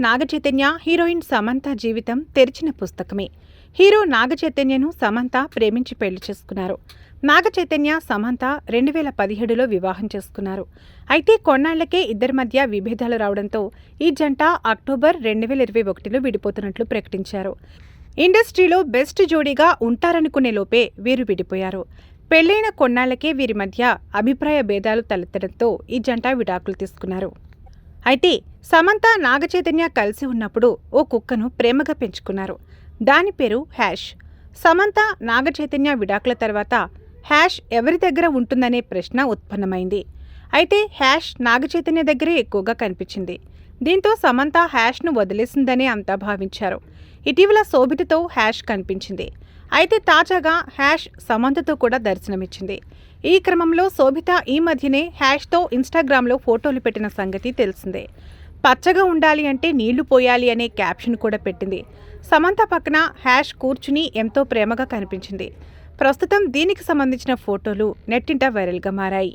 Naga Chaitanya, heroine Samantha జీవితం తెరిచిన పుస్తకమే. Hero నాగచైతన్యను Samantha ప్రేమించి పెళ్లి చేసుకున్నారు. నాగచైతన్య, సమంత 2017లో వివాహం చేసుకున్నారు. అయితే కొన్నాళ్లకే ఇద్దరి మధ్య విభేదాలు రావడంతో ఈ జంట అక్టోబర్ 2021లో విడిపోతున్నట్లు ప్రకటించారు. ఇండస్ట్రీలో బెస్ట్ జోడీగా ఉంటారనుకునే లోపే వీరు విడిపోయారు. పెళ్లైన కొన్నాళ్లకే వీరి మధ్య అభిప్రాయ భేదాలు తలెత్తడంతో ఈ జంట విడాకులు తీసుకున్నారు. అయితే సమంత, నాగచైతన్య కలిసి ఉన్నప్పుడు ఓ కుక్కను ప్రేమగా పెంచుకున్నారు. దాని పేరు హ్యాష్. సమంత, నాగచైతన్య విడాకుల తర్వాత హ్యాష్ ఎవరి దగ్గర ఉంటుందనే ప్రశ్న ఉత్పన్నమైంది. అయితే హ్యాష్ నాగచైతన్య దగ్గరే ఎక్కువగా కనిపించింది. దీంతో సమంత హ్యాష్ను వదిలేసిందనే అంతా భావించారు. ఇటీవల శోభితతో హ్యాష్ కనిపించింది. అయితే తాజాగా హ్యాష్ సమంతతో కూడా దర్శనమిచ్చింది. ఈ క్రమంలో శోభిత ఈ మధ్యనే హ్యాష్తో ఇన్స్టాగ్రామ్లో ఫోటోలు పెట్టిన సంగతి తెలిసిందే. పచ్చగా ఉండాలి అంటే నీళ్లు పోయాలి అనే క్యాప్షన్ కూడా పెట్టింది. సమంత పక్కన హ్యాష్ కూర్చుని ఎంతో ప్రేమగా కనిపించింది. ప్రస్తుతం దీనికి సంబంధించిన ఫోటోలు నెట్టింట వైరల్గా మారాయి.